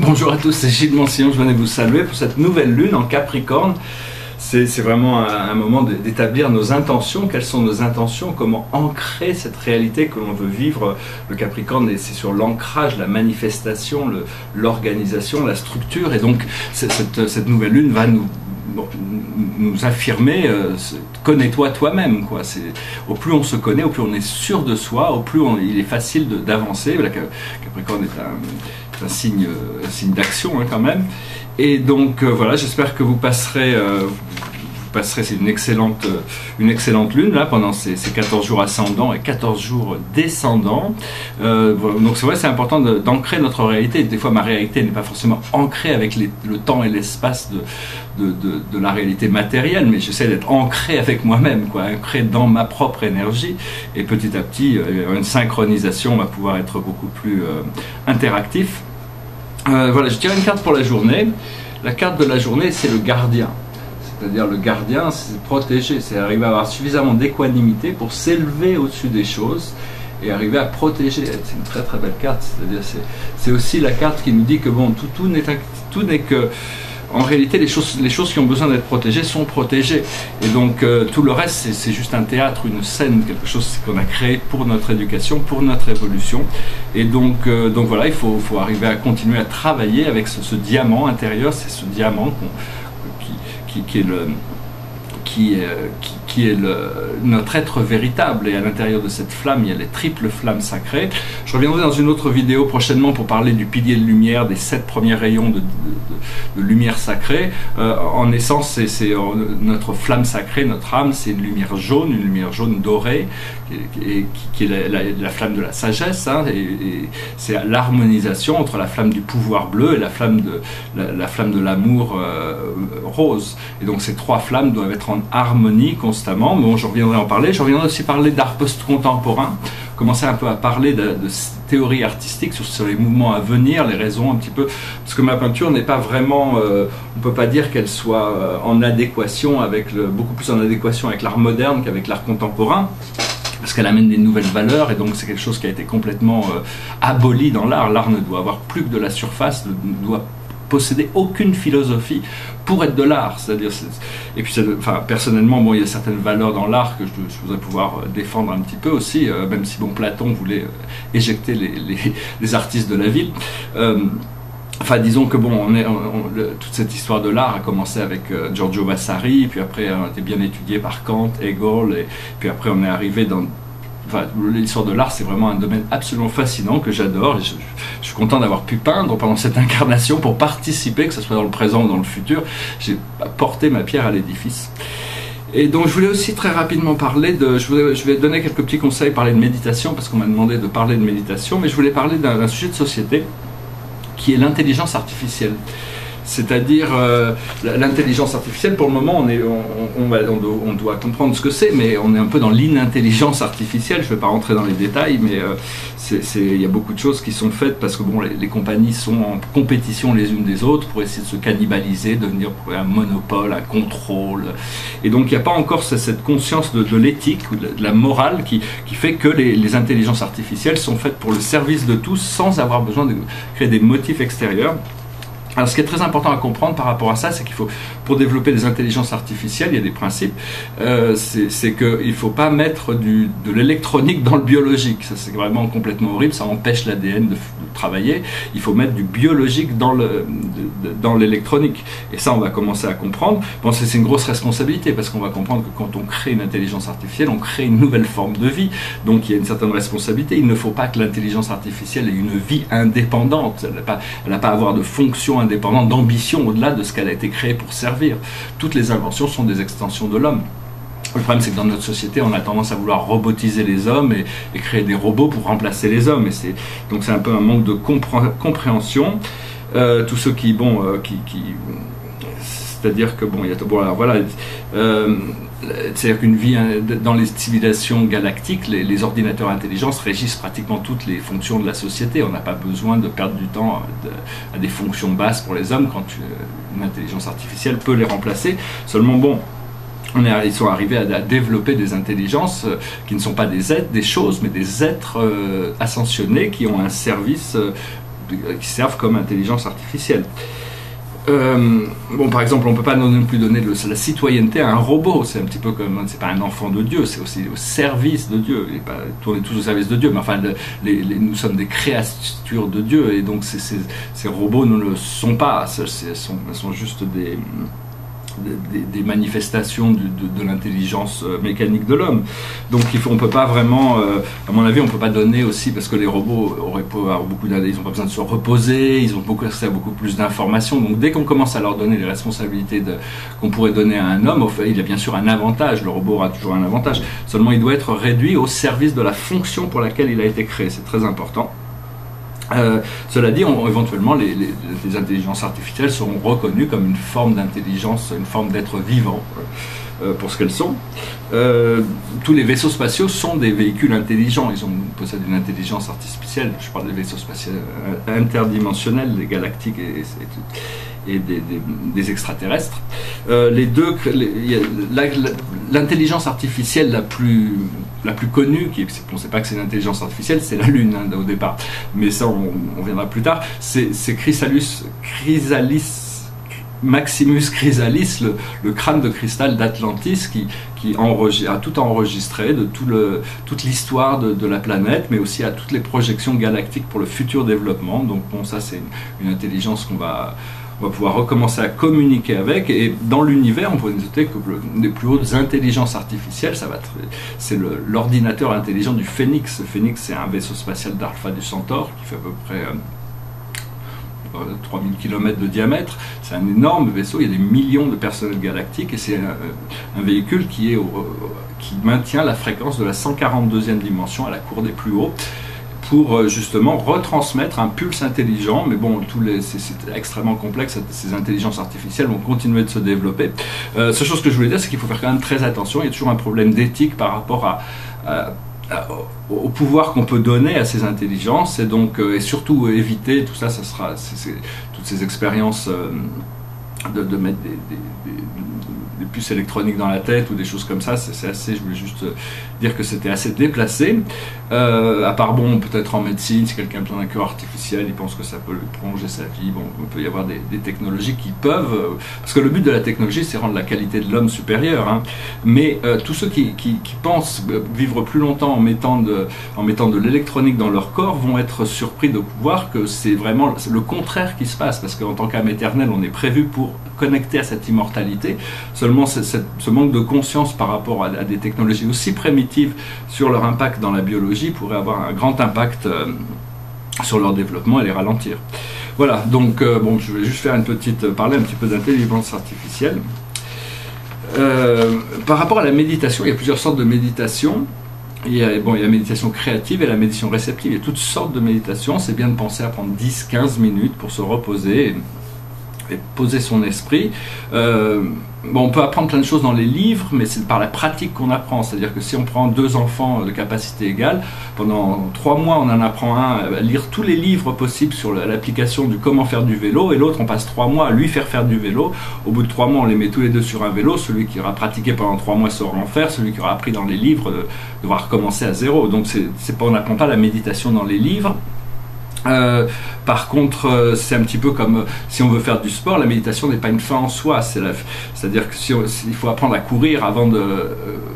Bonjour à tous, c'est Gilles Mancillon, je venais vous saluer pour cette nouvelle lune en Capricorne. C'est vraiment un moment d'établir nos intentions. Quelles sont nos intentions? Comment ancrer cette réalité que l'on veut vivre? Le Capricorne, c'est sur l'ancrage, la manifestation, l'organisation, la structure. Et donc cette nouvelle lune va nous affirmer, connais-toi toi-même, quoi. Au plus on se connaît, au plus on est sûr de soi, au plus il est facile d'avancer. Le Capricorne est un signe d'action, hein, quand même. Et donc voilà, j'espère que vous passerez, c'est une excellente lune là pendant ces 14 jours ascendants et 14 jours descendants. Donc c'est vrai, c'est important d'ancrer notre réalité. Des fois ma réalité n'est pas forcément ancrée avec le temps et l'espace de la réalité matérielle, mais j'essaie d'être ancré avec moi-même, quoi, ancré dans ma propre énergie, et petit à petit une synchronisation va pouvoir être beaucoup plus interactif. Voilà, je tire une carte pour la journée. La carte de la journée, c'est le gardien. C'est-à-dire le gardien, c'est protéger, c'est arriver à avoir suffisamment d'équanimité pour s'élever au-dessus des choses et arriver à protéger. C'est une très très belle carte. C'est-à-dire c'est aussi la carte qui nous dit que bon, tout n'est que... En réalité, les choses qui ont besoin d'être protégées sont protégées. Et donc, tout le reste, c'est juste un théâtre, une scène, quelque chose qu'on a créé pour notre éducation, pour notre évolution. Et donc voilà, il faut arriver à continuer à travailler avec ce diamant intérieur. C'est ce diamant qui est notre être véritable, et à l'intérieur de cette flamme il y a les triples flammes sacrées. Je reviendrai dans une autre vidéo prochainement pour parler du pilier de lumière, des 7 premiers rayons de lumière sacrée. En essence, c'est notre flamme sacrée, notre âme, c'est une lumière jaune dorée, qui est la flamme de la sagesse, hein, et c'est l'harmonisation entre la flamme du pouvoir bleu et la flamme de l'amour rose. Et donc ces trois flammes doivent être en harmonie constamment. Bon, je reviendrai en parler. Je reviendrai aussi parler d'art post-contemporain, commencer un peu à parler de théorie artistique sur les mouvements à venir, les raisons un petit peu, parce que ma peinture n'est pas vraiment, on peut pas dire qu'elle soit en adéquation avec beaucoup plus en adéquation avec l'art moderne qu'avec l'art contemporain, parce qu'elle amène des nouvelles valeurs, et donc c'est quelque chose qui a été complètement aboli dans l'art. L'art ne doit avoir plus que de la surface, ne doit posséder aucune philosophie pour être de l'art. C'est-à-dire, et puis personnellement, bon, il y a certaines valeurs dans l'art que je voudrais pouvoir défendre un petit peu aussi, même si bon, Platon voulait éjecter les artistes de la ville. Enfin, disons que bon, toute cette histoire de l'art a commencé avec Giorgio Vasari, puis après a été bien étudiée par Kant, Hegel, et puis après on est arrivé dans... Enfin, l'histoire de l'art, c'est vraiment un domaine absolument fascinant que j'adore, et je suis content d'avoir pu peindre pendant cette incarnation pour participer, que ce soit dans le présent ou dans le futur. J'ai apporté ma pierre à l'édifice. Et donc je voulais aussi très rapidement parler je vais donner quelques petits conseils, parler de méditation, parce qu'on m'a demandé de parler de méditation, mais je voulais parler d'un sujet de société qui est l'intelligence artificielle. C'est-à-dire l'intelligence artificielle, pour le moment, on doit comprendre ce que c'est, mais on est un peu dans l'inintelligence artificielle. Je ne vais pas rentrer dans les détails, mais il y a beaucoup de choses qui sont faites parce que bon, les compagnies sont en compétition les unes des autres pour essayer de se cannibaliser, devenir un monopole, un contrôle. Et donc il n'y a pas encore cette conscience de l'éthique ou de la morale qui fait que les intelligences artificielles sont faites pour le service de tous sans avoir besoin de créer des motifs extérieurs. Alors ce qui est très important à comprendre par rapport à ça, c'est qu'il faut, pour développer des intelligences artificielles, il y a des principes, c'est qu'il ne faut pas mettre de l'électronique dans le biologique. Ça, c'est vraiment complètement horrible, ça empêche l'ADN de travailler. Il faut mettre du biologique dans l'électronique. Et ça, on va commencer à comprendre. Bon, c'est une grosse responsabilité, parce qu'on va comprendre que quand on crée une intelligence artificielle, on crée une nouvelle forme de vie. Donc il y a une certaine responsabilité. Il ne faut pas que l'intelligence artificielle ait une vie indépendante. Elle n'a pas à avoir de fonction indépendante, d'ambition au-delà de ce qu'elle a été créée pour servir. Toutes les inventions sont des extensions de l'homme. Le problème, c'est que dans notre société, on a tendance à vouloir robotiser les hommes et créer des robots pour remplacer les hommes. Donc c'est un peu un manque de compréhension. Tous ceux qui, bon, c'est-à-dire que bon, il y a, bon, alors voilà, c'est-à-dire qu'une vie dans les civilisations galactiques, les ordinateurs intelligents régissent pratiquement toutes les fonctions de la société. On n'a pas besoin de perdre du temps à des fonctions basses pour les hommes quand une intelligence artificielle peut les remplacer. Seulement bon, ils sont arrivés à développer des intelligences qui ne sont pas des êtres, des choses, mais des êtres ascensionnés qui ont un service qui servent comme intelligence artificielle. Bon, par exemple, on ne peut pas non plus donner la citoyenneté à un robot. C'est un petit peu comme, c'est pas un enfant de Dieu, c'est aussi au service de Dieu. Il n'est pas tourné tous au service de Dieu, mais enfin, nous sommes des créatures de Dieu, et donc ces robots ne le sont pas. Elles sont juste des manifestations de l'intelligence mécanique de l'homme. Donc on ne peut pas vraiment, à mon avis, on ne peut pas donner aussi, parce que les robots auraient pu avoir ils n'ont pas besoin de se reposer, ils ont accès à beaucoup plus d'informations. Donc dès qu'on commence à leur donner les responsabilités qu'on pourrait donner à un homme, il y a bien sûr un avantage, le robot aura toujours un avantage, seulement il doit être réduit au service de la fonction pour laquelle il a été créé, c'est très important. Cela dit, éventuellement, les intelligences artificielles seront reconnues comme une forme d'intelligence, une forme d'être vivant, pour ce qu'elles sont. Tous les vaisseaux spatiaux sont des véhicules intelligents, ils possèdent une intelligence artificielle. Je parle des vaisseaux spatiaux interdimensionnels, les galactiques et des extraterrestres. L'intelligence artificielle la plus connue, on ne sait pas que c'est une intelligence artificielle, c'est la Lune au départ, mais ça on viendra plus tard, c'est Maximus Chrysalis, le crâne de cristal d'Atlantis qui a tout enregistré de toute l'histoire de la planète, mais aussi à toutes les projections galactiques pour le futur développement. Donc bon, ça c'est une intelligence qu'on va pouvoir recommencer à communiquer avec, et dans l'univers, on peut noter que les plus hautes intelligences artificielles, c'est l'ordinateur intelligent du Phénix. Le Phénix, c'est un vaisseau spatial d'Alpha du Centaure qui fait à peu près 3000 km de diamètre. C'est un énorme vaisseau, il y a des millions de personnels galactiques, et c'est un véhicule qui maintient la fréquence de la 142e dimension à la cour des plus hauts, pour justement retransmettre un pulse intelligent. Mais bon, c'est extrêmement complexe, ces intelligences artificielles vont continuer de se développer. Seule chose que je voulais dire, c'est qu'il faut faire quand même très attention, il y a toujours un problème d'éthique par rapport au pouvoir qu'on peut donner à ces intelligences, et donc et surtout éviter tout ça, toutes ces expériences de mettre des puces électroniques dans la tête ou des choses comme ça, je voulais juste dire que c'était assez déplacé. À part, bon, peut-être en médecine, si quelqu'un a besoin d'un cœur artificiel, il pense que ça peut prolonger sa vie. Bon, il peut y avoir des technologies qui peuvent, parce que le but de la technologie, c'est rendre la qualité de l'homme supérieure, hein. Mais tous ceux qui pensent vivre plus longtemps en mettant de l'électronique dans leur corps vont être surpris de voir que c'est vraiment le contraire qui se passe, parce qu'en tant qu'âme éternelle, on est prévu pour connecter à cette immortalité. Seulement, ce manque de conscience par rapport à des technologies aussi primitives sur leur impact dans la biologie pourrait avoir un grand impact sur leur développement et les ralentir. Voilà, donc bon, je vais juste parler un petit peu d'intelligence artificielle. Par rapport à la méditation, il y a plusieurs sortes de méditation. Il y a la méditation créative et la méditation réceptive. Il y a toutes sortes de méditations. C'est bien de penser à prendre 10-15 minutes pour se reposer et poser son esprit. On peut apprendre plein de choses dans les livres, mais c'est par la pratique qu'on apprend. C'est-à-dire que si on prend 2 enfants de capacité égale, pendant 3 mois on en apprend un à lire tous les livres possibles sur l'application du comment faire du vélo, et l'autre on passe 3 mois à lui faire du vélo. Au bout de 3 mois on les met tous les deux sur un vélo. Celui qui aura pratiqué pendant 3 mois saura en faire, celui qui aura appris dans les livres devra recommencer à zéro. Donc on n'apprend pas la méditation dans les livres. Par contre, c'est un petit peu comme si on veut faire du sport, la méditation n'est pas une fin en soi. C'est-à-dire qu'il faut apprendre à courir avant de...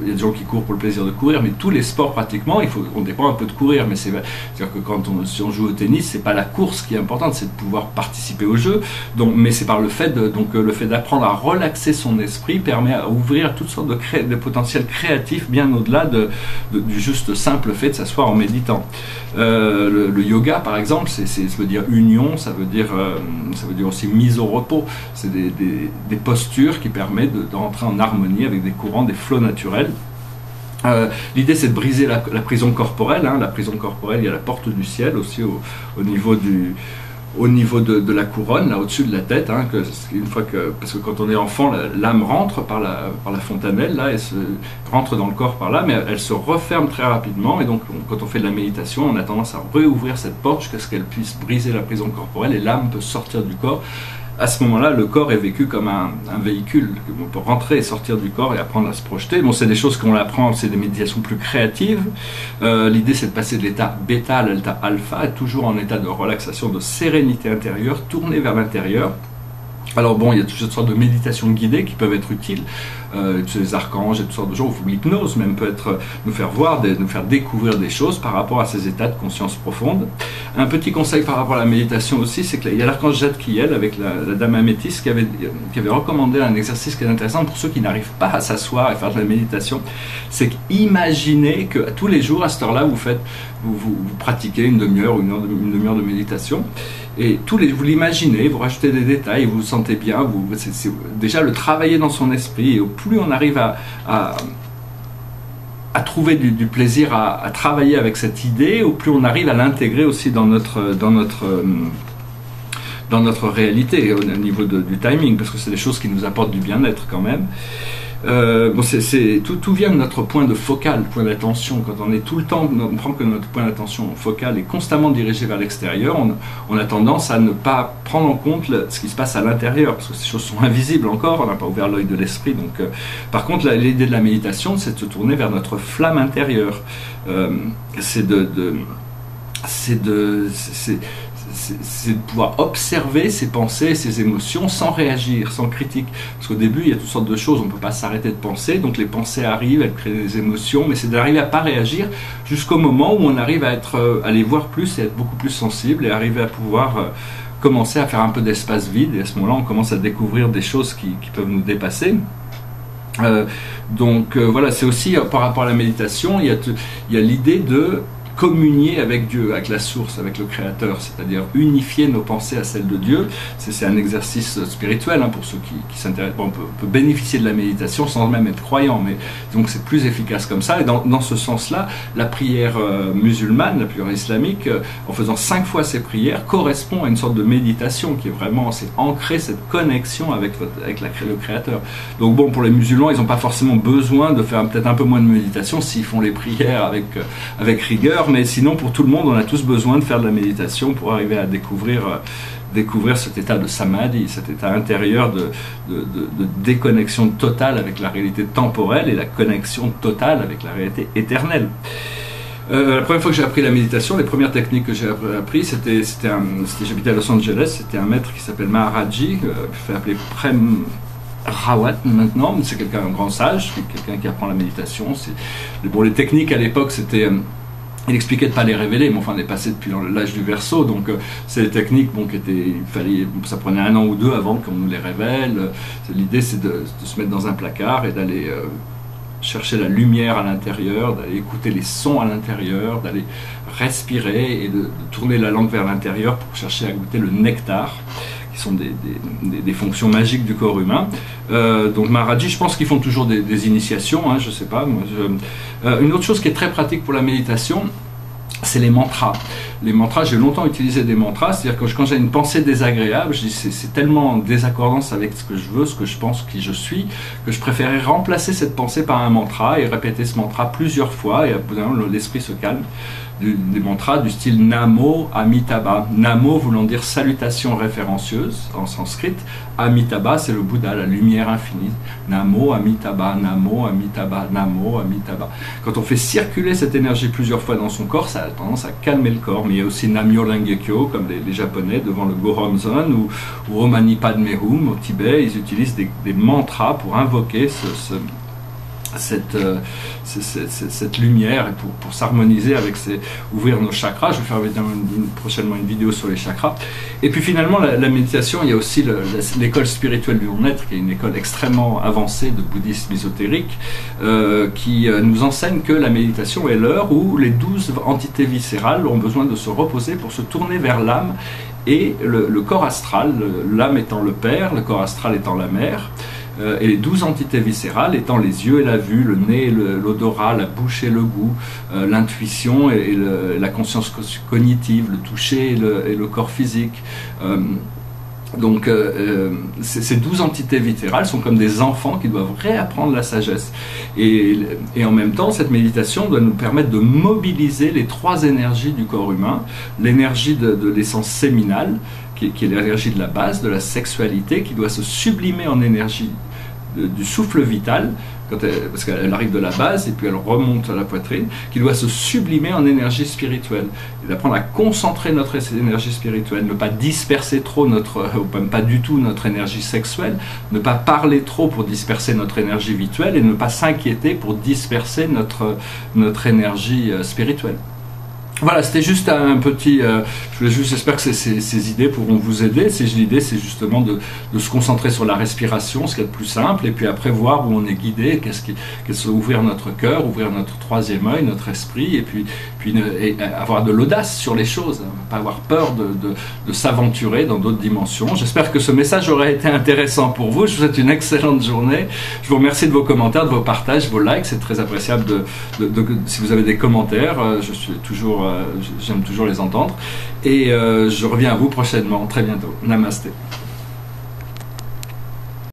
il y a des gens qui courent pour le plaisir de courir, mais tous les sports pratiquement, on dépend un peu de courir. Mais c'est-à-dire que si on joue au tennis, c'est pas la course qui est importante, c'est de pouvoir participer au jeu. Mais c'est par le fait d'apprendre à relaxer son esprit permet à ouvrir toutes sortes de potentiels créatifs bien au-delà du juste simple fait de s'asseoir en méditant. Le yoga, par exemple, ça veut dire union, ça veut dire aussi mise au repos. C'est des postures qui permettent de rentrer en harmonie avec des courants, des flots naturels. L'idée, c'est de briser la prison corporelle, hein. La prison corporelle, il y a la porte du ciel aussi au niveau de la couronne, là au-dessus de la tête, hein, parce que quand on est enfant, l'âme rentre par la fontanelle, là, elle se rentre dans le corps par là, mais elle se referme très rapidement, et donc quand on fait de la méditation, on a tendance à réouvrir cette porte jusqu'à ce qu'elle puisse briser la prison corporelle, et l'âme peut sortir du corps à ce moment-là, le corps est vécu comme un véhicule. On peut rentrer et sortir du corps et apprendre à se projeter. Bon, c'est des choses qu'on apprend, c'est des méditations plus créatives. L'idée, c'est de passer de l'état bêta à l'état alpha, être toujours en état de relaxation, de sérénité intérieure, tourner vers l'intérieur. Alors bon, il y a toutes sortes de méditations guidées qui peuvent être utiles, les archanges et toutes sortes de choses, l'hypnose même peut être, nous faire voir, nous faire découvrir des choses par rapport à ces états de conscience profonde. Un petit conseil par rapport à la méditation aussi, c'est qu'il y a l'archange Zadkiel avec la dame améthyste qui avait recommandé un exercice qui est intéressant pour ceux qui n'arrivent pas à s'asseoir et faire de la méditation, c'est qu'imaginez que tous les jours à cette heure-là vous pratiquez une demi-heure ou une demi-heure de méditation. Et vous l'imaginez, vous rajoutez des détails, vous vous sentez bien, c'est déjà le travailler dans son esprit, et au plus on arrive à trouver du plaisir à travailler avec cette idée, au plus on arrive à l'intégrer aussi dans notre réalité, au niveau du timing, parce que c'est des choses qui nous apportent du bien-être quand même. Bon, tout vient de notre point de focal, point d'attention. Quand on est tout le temps, on prend que notre point d'attention focal est constamment dirigé vers l'extérieur, on a tendance à ne pas prendre en compte ce qui se passe à l'intérieur, parce que ces choses sont invisibles encore, on n'a pas ouvert l'œil de l'esprit. Donc, par contre, l'idée de la méditation, c'est de se tourner vers notre flamme intérieure. C'est de pouvoir observer ses pensées, ses émotions sans réagir, sans critique. Parce qu'au début, il y a toutes sortes de choses, on ne peut pas s'arrêter de penser, donc les pensées arrivent, elles créent des émotions, mais c'est d'arriver à ne pas réagir jusqu'au moment où on arrive à les voir plus et être beaucoup plus sensible et arriver à pouvoir commencer à faire un peu d'espace vide, et à ce moment-là, on commence à découvrir des choses qui peuvent nous dépasser. Voilà, c'est aussi par rapport à la méditation, il y a l'idée de communier avec Dieu, avec la source, avec le Créateur, c'est-à-dire unifier nos pensées à celles de Dieu. C'est un exercice spirituel pour ceux qui s'intéressent. Bon, on peut bénéficier de la méditation sans même être croyant, mais donc c'est plus efficace comme ça. Et dans ce sens-là, la prière musulmane, la prière islamique, en faisant 5 fois ces prières, correspond à une sorte de méditation qui est vraiment, c'est ancrer cette connexion avec le Créateur. Donc bon, pour les musulmans, ils n'ont pas forcément besoin de faire peut-être un peu moins de méditation s'ils font les prières avec rigueur. Mais sinon, pour tout le monde, on a tous besoin de faire de la méditation pour arriver à découvrir cet état de samadhi, cet état intérieur de déconnexion totale avec la réalité temporelle et la connexion totale avec la réalité éternelle. La première fois que j'ai appris la méditation, les premières techniques que j'ai apprises, j'habitais à Los Angeles, c'était un maître qui s'appelle Maharaji, fait appeler Prem Rawat maintenant, c'est un grand sage, quelqu'un qui apprend la méditation. Bon, les techniques à l'époque, c'était... Il expliquait de ne pas les révéler, mais enfin on est passé depuis l'âge du Verseau, donc c'est des techniques ça prenait 1 an ou 2 avant qu'on nous les révèle. L'idée c'est de se mettre dans un placard et d'aller chercher la lumière à l'intérieur, d'aller écouter les sons à l'intérieur, d'aller respirer et de tourner la langue vers l'intérieur pour chercher à goûter le nectar, qui sont des fonctions magiques du corps humain. Donc Maharaji, je pense qu'ils font toujours des initiations, je sais pas. Une autre chose qui est très pratique pour la méditation, c'est les mantras. Les mantras, j'ai longtemps utilisé des mantras, c'est-à-dire que quand j'ai une pensée désagréable, je dis c'est tellement en désaccordance avec ce que je veux, ce que je pense, qui je suis, que je préférais remplacer cette pensée par un mantra et répéter ce mantra plusieurs fois, et à bout d'un moment, l'esprit se calme. Des mantras du style Namo Amitabha. Namo voulant dire salutation référencieuse en sanskrit. Amitabha, c'est le Bouddha, la lumière infinie. Namo Amitabha, Namo Amitabha, Namo Amitabha. Quand on fait circuler cette énergie plusieurs fois dans son corps, ça a tendance à calmer le corps. Mais il y a aussi Namyo Renge-kyo, comme les Japonais, devant le Gohonzon, ou Om Mani Padme Hum au Tibet. Ils utilisent des mantras pour invoquer cette lumière et pour s'harmoniser avec ouvrir nos chakras. Je vais faire prochainement une vidéo sur les chakras. Et puis finalement, la méditation, il y a aussi l'école spirituelle du non-être, qui est une école extrêmement avancée de bouddhisme ésotérique, qui nous enseigne que la méditation est l'heure où les 12 entités viscérales ont besoin de se reposer pour se tourner vers l'âme et le corps astral, l'âme étant le père, le corps astral étant la mère, et les 12 entités viscérales étant les yeux et la vue, le nez, l'odorat, la bouche et le goût, l'intuition et la conscience cognitive, le toucher et le corps physique. Donc ces 12 entités viscérales sont comme des enfants qui doivent réapprendre la sagesse. Et en même temps, cette méditation doit nous permettre de mobiliser les 3 énergies du corps humain. L'énergie de l'essence séminale, qui est l'énergie de la base, de la sexualité, qui doit se sublimer en énergie du souffle vital, parce qu'elle arrive de la base et puis elle remonte à la poitrine, qui doit se sublimer en énergie spirituelle, et d'apprendre à concentrer notre énergie spirituelle, ne pas disperser trop ou même pas du tout notre énergie sexuelle, ne pas parler trop pour disperser notre énergie virtuelle, et ne pas s'inquiéter pour disperser notre énergie spirituelle. Voilà, c'était juste un petit... j'espère que ces idées pourront vous aider. L'idée, c'est justement de se concentrer sur la respiration, ce qui est le plus simple, et puis après voir où on est guidé, ouvrir notre cœur, ouvrir notre troisième œil, notre esprit, et puis avoir de l'audace sur les choses, hein, pas avoir peur de s'aventurer dans d'autres dimensions. J'espère que ce message aurait été intéressant pour vous. Je vous souhaite une excellente journée. Je vous remercie de vos commentaires, de vos partages, vos likes. C'est très appréciable si vous avez des commentaires. J'aime toujours les entendre, et je reviens à vous prochainement, très bientôt. Namasté.